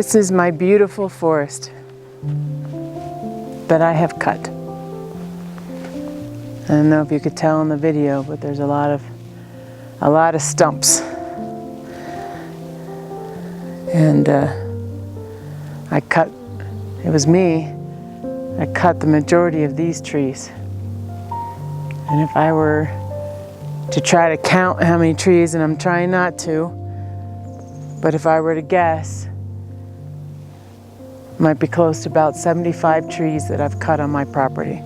This is my beautiful forest that I have cut. I don't know if you could tell in the video, but there's a lot of stumps. And I cut, it was me, I cut the majority of these trees. And if I were to try to count how many trees, and I'm trying not to, but if I were to guess, it might be close to about 75 trees that I've cut on my property.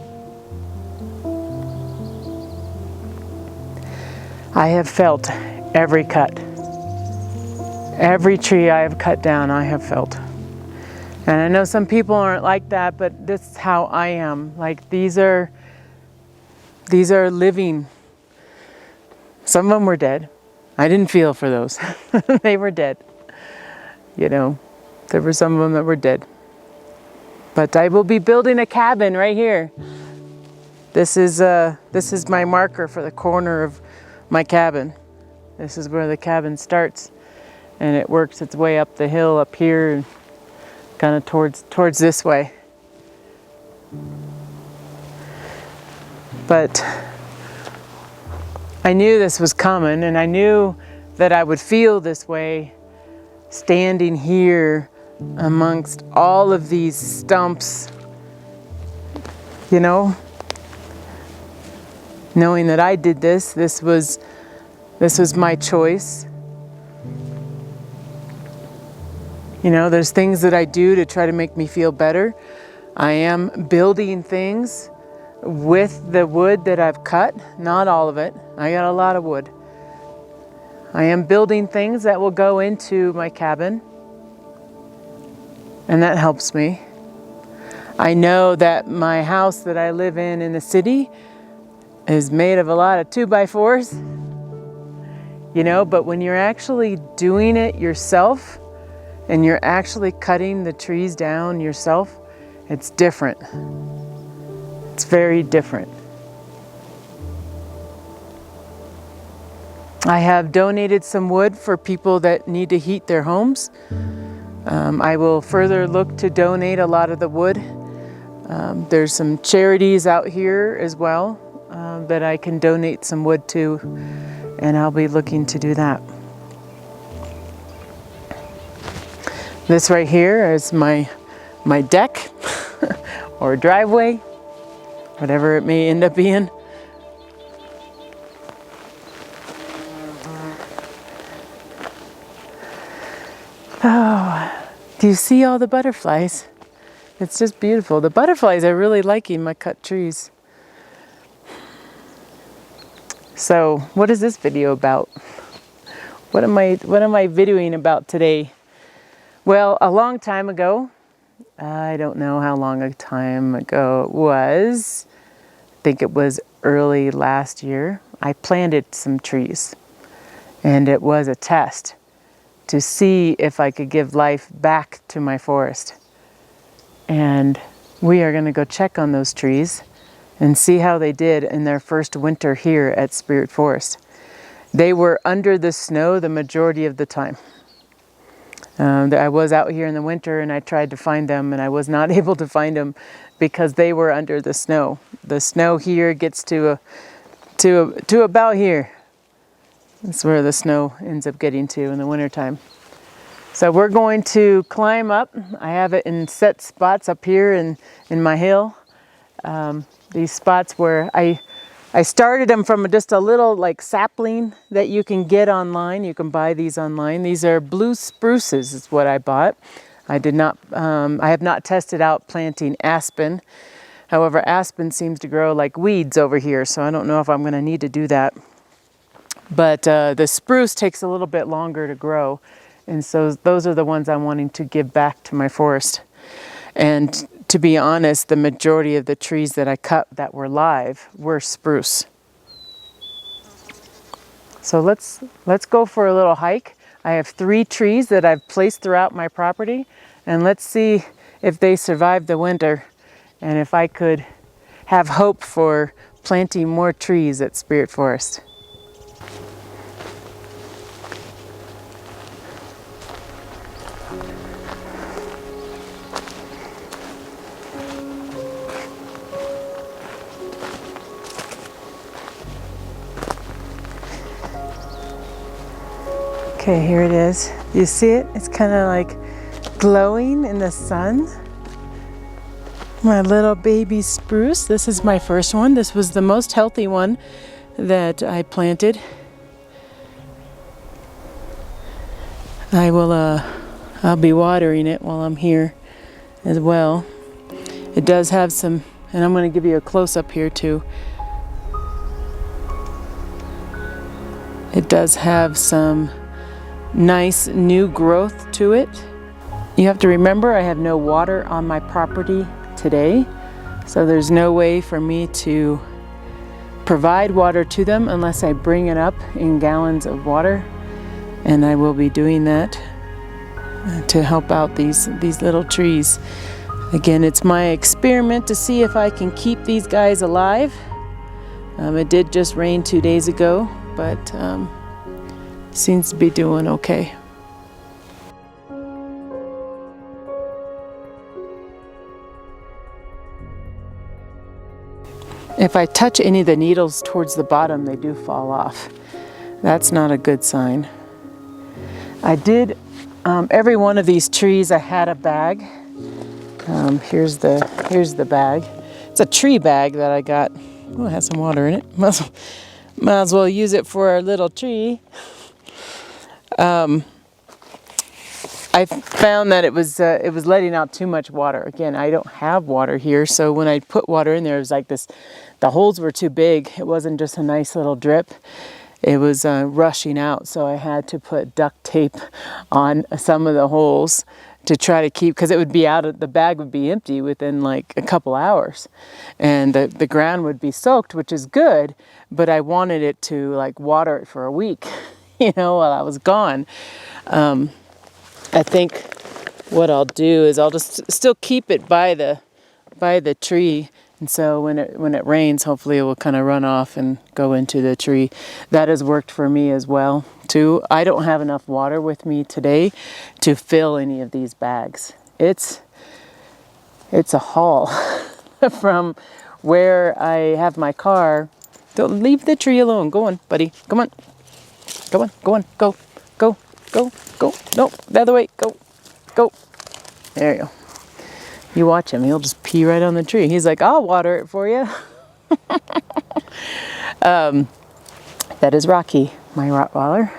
I have felt every cut. Every tree I have cut down, I have felt. And I know some people aren't like that, but this is how I am. Like these are living. Some of them were dead. I didn't feel for those. They were dead. You know, there were some of them that were dead. But I will be building a cabin right here. This is my marker for the corner of my cabin. This is where the cabin starts, and it works its way up the hill up here and kind of towards this way. But I knew this was coming, and I knew that I would feel this way standing here amongst all of these stumps, you know, knowing that I did this. This was my choice. You know, there's things that I do to try to make me feel better. I am building things with the wood that I've cut, not all of it. I got a lot of wood. I am building things that will go into my cabin, and that helps me. I know that my house that I live in the city is made of a lot of 2x4s, you know, but when you're actually doing it yourself and you're actually cutting the trees down yourself, it's different. It's very different. I have donated some wood for people that need to heat their homes. I will further look to donate a lot of the wood. There's some charities out here as well that I can donate some wood to, and I'll be looking to do that. This right here is my deck or driveway, whatever it may end up being. Oh, do you see all the butterflies? It's just beautiful. The butterflies are really liking my cut trees. So, what is this video about? What am I videoing about today? Well, a long time ago, I don't know how long a time ago it was. I think it was early last year. I planted some trees, and it was a test to see if I could give life back to my forest. And we are going to go check on those trees and see how they did in their first winter here at Spirit Forest. They were under the snow the majority of the time. I was out here in the winter and I tried to find them, and I was not able to find them because they were under the snow. The snow here gets to about here. That's where the snow ends up getting to in the wintertime. So we're going to climb up. I have it in set spots up here in my hill. These spots where I started them from just a little like sapling that you can get online. You can buy these online. These are blue spruces is what I bought. I have not tested out planting aspen. However, aspen seems to grow like weeds over here, so I don't know if I'm going to need to do that. But the spruce takes a little bit longer to grow, and so those are the ones I'm wanting to give back to my forest. And to be honest, the majority of the trees that I cut that were live were spruce. So let's go for a little hike. I have 3 trees that I've placed throughout my property, and let's see if they survived the winter and if I could have hope for planting more trees at Spirit Forest. Okay, here it is. You see it? It's kind of like glowing in the sun. My little baby spruce. This is my first one. This was the most healthy one that I planted. I'll be watering it while I'm here as well. It does have some, and I'm going to give you a close-up here too. It does have some nice new growth to it. You have to remember I have no water on my property today, so there's no way for me to provide water to them unless I bring it up in gallons of water, and I will be doing that to help out these little trees. Again, it's my experiment to see if I can keep these guys alive. It did just rain 2 days ago, but seems to be doing okay. If I touch any of the needles towards the bottom, they do fall off. That's not a good sign. I did, every one of these trees I had a bag. Here's the bag. It's a tree bag that I got. Oh, it has some water in it. Might as well use it for our little tree. I found that it was letting out too much water. Again, I don't have water here, so when I put water in there, it was like this. The holes were too big. It wasn't just a nice little drip. It was rushing out, so I had to put duct tape on some of the holes to try to keep, because it would be out of the bag would be empty within like a couple hours, and the ground would be soaked, which is good, but I wanted it to like water it for a week, while I was gone. I think what I'll do is I'll just still keep it by the tree, and so when it rains, hopefully it will kind of run off and go into the tree. That has worked for me as well too. I don't have enough water with me today to fill any of these bags. It's a haul from where I have my car. Don't leave the tree alone. Go on, buddy. Come on. Go on. Go on. Go. Go. Go. Go. No, the other way. Go. Go. There you go. You watch him. He'll just pee right on the tree. He's like, I'll water it for you. That is Rocky, my Rottweiler,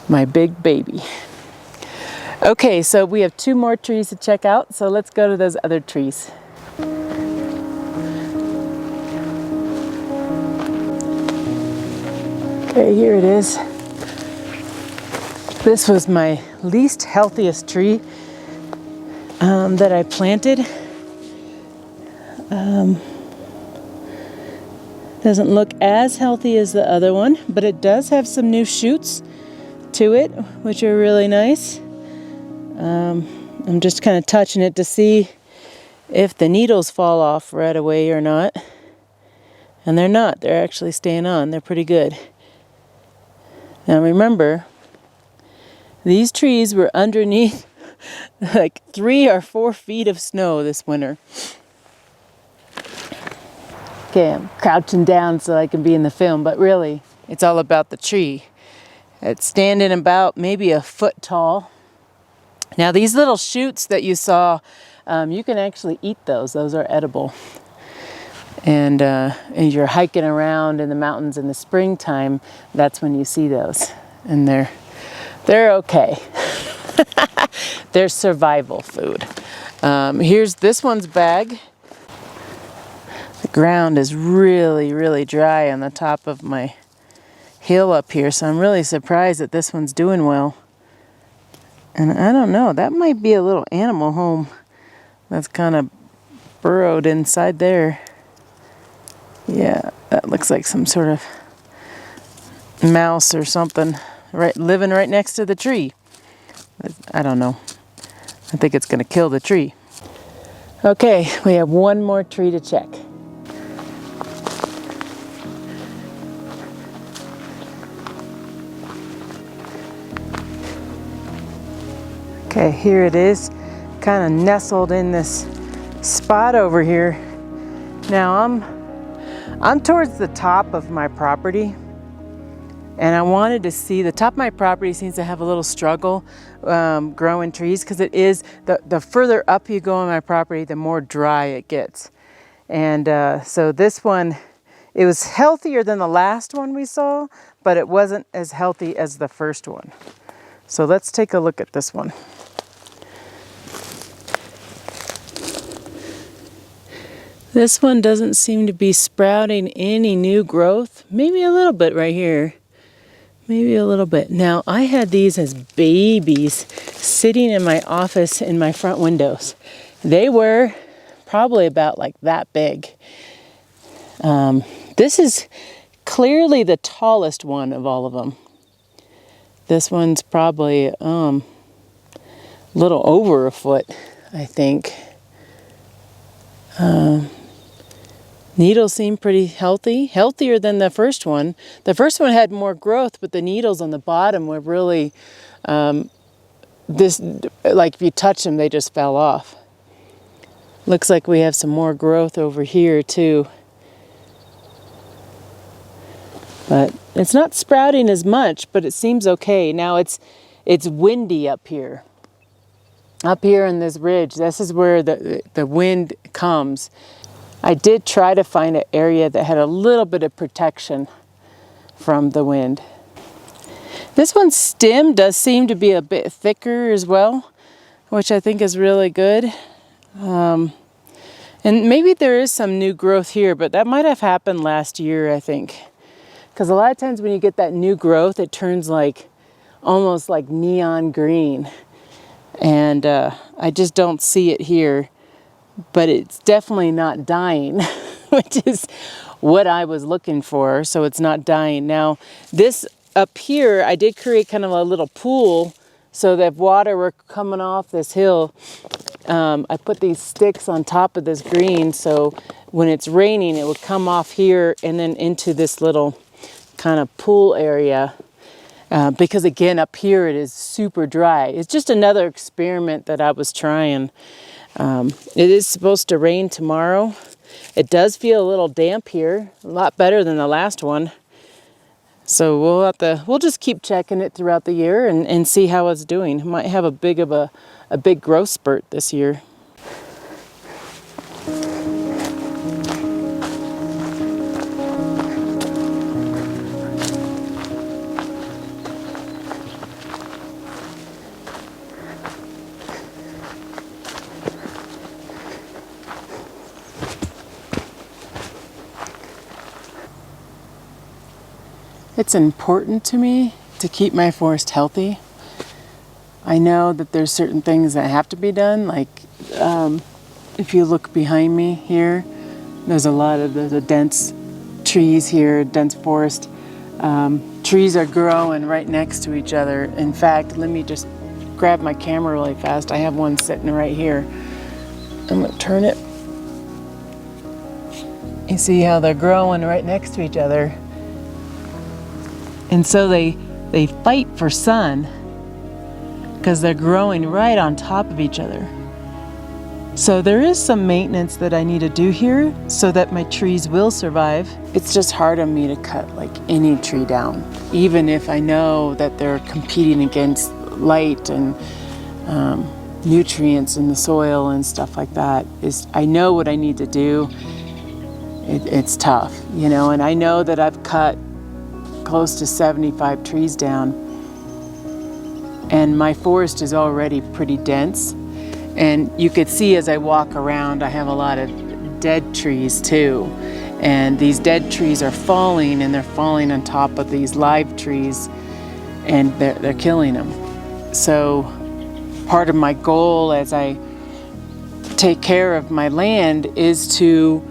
my big baby. Okay, so we have 2 more trees to check out, so let's go to those other trees. Okay, here it is. This was my least healthiest tree that I planted. Doesn't look as healthy as the other one, but it does have some new shoots to it, which are really nice. I'm just kind of touching it to see if the needles fall off right away or not. And they're not. They're actually staying on. They're pretty good. Now remember, these trees were underneath like 3 or 4 feet of snow this winter. Okay, I'm crouching down so I can be in the film, but really, it's all about the tree. It's standing about maybe a foot tall. Now these little shoots that you saw, you can actually eat those. Those are edible. And you're hiking around in the mountains in the springtime, that's when you see those. And they're okay. They're survival food. Here's this one's bag. The ground is really, really dry on the top of my hill up here, so I'm really surprised that this one's doing well. And I don't know, that might be a little animal home that's kind of burrowed inside there. Yeah, that looks like some sort of mouse or something living right next to the tree. I don't know. I think it's going to kill the tree. Okay, we have 1 more tree to check. Okay, here it is, kind of nestled in this spot over here. Now I'm towards the top of my property, And I wanted to see, the top of my property seems to have a little struggle growing trees, because it is, the further up you go on my property, the more dry it gets. And so this one, it was healthier than the last one we saw, but it wasn't as healthy as the first one. So let's take a look at this one. This one doesn't seem to be sprouting any new growth. Maybe a little bit right here. Maybe a little bit. Now, I had these as babies sitting in my office in my front windows. They were probably about like that big. This is clearly the tallest one of all of them. This one's probably a little over a foot, I think. Needles seem pretty healthy, healthier than the first one. The first one had more growth, but the needles on the bottom were really, like if you touch them, they just fell off. Looks like we have some more growth over here too. But it's not sprouting as much, but it seems okay. Now it's windy up here. Up here in this ridge, this is where the wind comes. I did try to find an area that had a little bit of protection from the wind. This one's stem does seem to be a bit thicker as well, which I think is really good. And maybe there is some new growth here, but that might have happened last year, I think. Because a lot of times when you get that new growth, it turns like almost like neon green. And I just don't see it here. But it's definitely not dying, which is what I was looking for. So it's not dying. Now, this up here, I did create kind of a little pool so that if water were coming off this hill, I put these sticks on top of this green. So when it's raining, it would come off here and then into this little kind of pool area. Because again, up here it is super dry. It's just another experiment that I was trying. It is supposed to rain tomorrow. It does feel a little damp here, a lot better than the last one. So we'll just keep checking it throughout the year and see how it's doing. It might have a big growth spurt this year. It's important to me to keep my forest healthy. I know that there's certain things that have to be done, like if you look behind me here, there's a lot of the dense trees here, dense forest. Trees are growing right next to each other. In fact, let me just grab my camera really fast. I have one sitting right here. I'm gonna turn it. You see how they're growing right next to each other. And so they fight for sun because they're growing right on top of each other. So there is some maintenance that I need to do here so that my trees will survive. It's just hard on me to cut like any tree down, even if I know that they're competing against light and nutrients in the soil and stuff like that. I know what I need to do. It's tough, you know, and I know that I've cut close to 75 trees down, and my forest is already pretty dense. And you could see as I walk around, I have a lot of dead trees too. And these dead trees are falling, and they're falling on top of these live trees, and they're killing them. So part of my goal as I take care of my land is to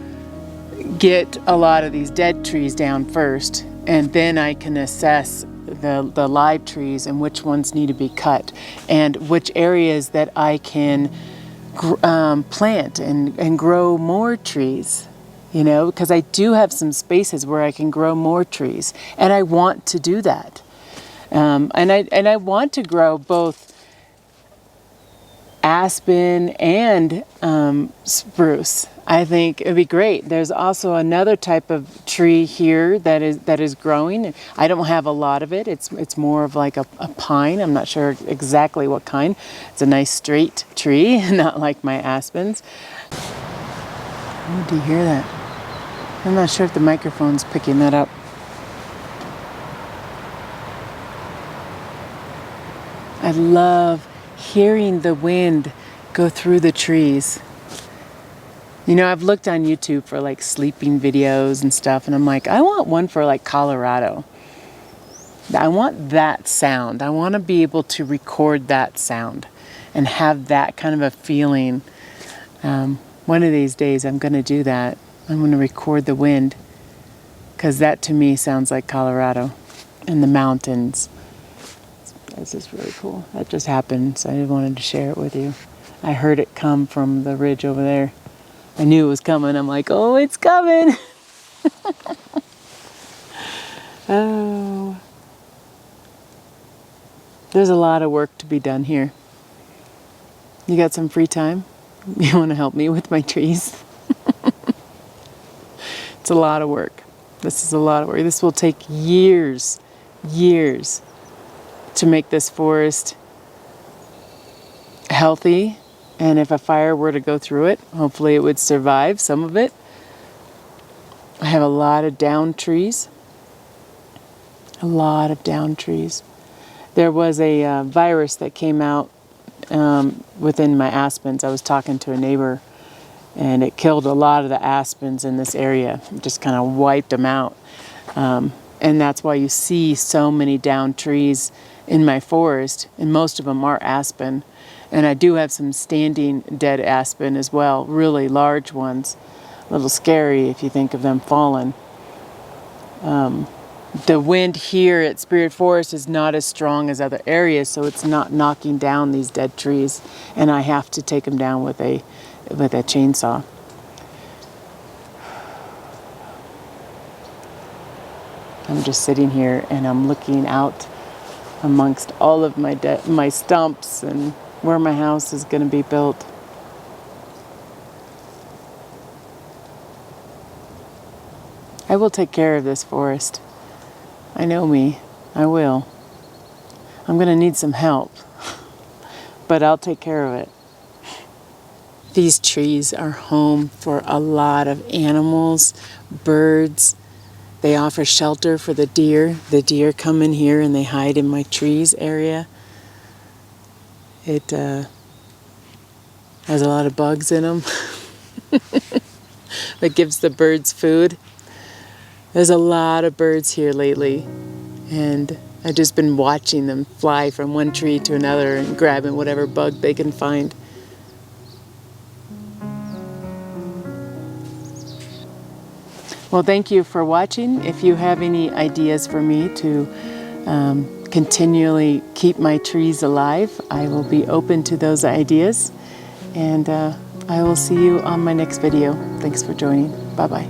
get a lot of these dead trees down first, and then I can assess the live trees and which ones need to be cut and which areas that I can plant and grow more trees, you know, because I do have some spaces where I can grow more trees, and I want to do that. And I want to grow both aspen and spruce. I think it would be great. There's also another type of tree here that is growing. I don't have a lot of it. It's more of like a pine. I'm not sure exactly what kind. It's a nice straight tree, not like my aspens. Oh, do you hear that? I'm not sure if the microphone's picking that up. I love hearing the wind go through the trees. You know, I've looked on YouTube for like sleeping videos and stuff, and I'm like, I want one for like Colorado. I want that sound. I want to be able to record that sound and have that kind of a feeling. One of these days I'm going to do that. I'm going to record the wind, because that to me sounds like Colorado and the mountains. This is really cool. That just happened, so I wanted to share it with you. I heard it come from the ridge over there. I knew it was coming. I'm like, oh, it's coming. Oh. There's a lot of work to be done here. You got some free time? You want to help me with my trees? It's a lot of work. This is a lot of work. This will take years to make this forest healthy. And if a fire were to go through it, hopefully it would survive some of it. I have a lot of down trees. A lot of down trees. There was a virus that came out within my aspens. I was talking to a neighbor, and it killed a lot of the aspens in this area. It just kind of wiped them out. And that's why you see so many down trees in my forest, and most of them are aspen. And I do have some standing dead aspen as well, really large ones. A little scary if you think of them falling. The wind here at Spirit Forest is not as strong as other areas, so it's not knocking down these dead trees, and I have to take them down with a chainsaw. I'm just sitting here and I'm looking out amongst all of my stumps and where my house is going to be built. I will take care of this forest. I know me. I will. I'm going to need some help, but I'll take care of it. These trees are home for a lot of animals, birds. They offer shelter for the deer. The deer come in here and they hide in my trees area. It has a lot of bugs in them that gives the birds food. There's a lot of birds here lately, and I've just been watching them fly from one tree to another and grabbing whatever bug they can find. Well, thank you for watching. If you have any ideas for me to continually keep my trees alive, I will be open to those ideas. And I will see you on my next video. Thanks for joining. Bye-bye.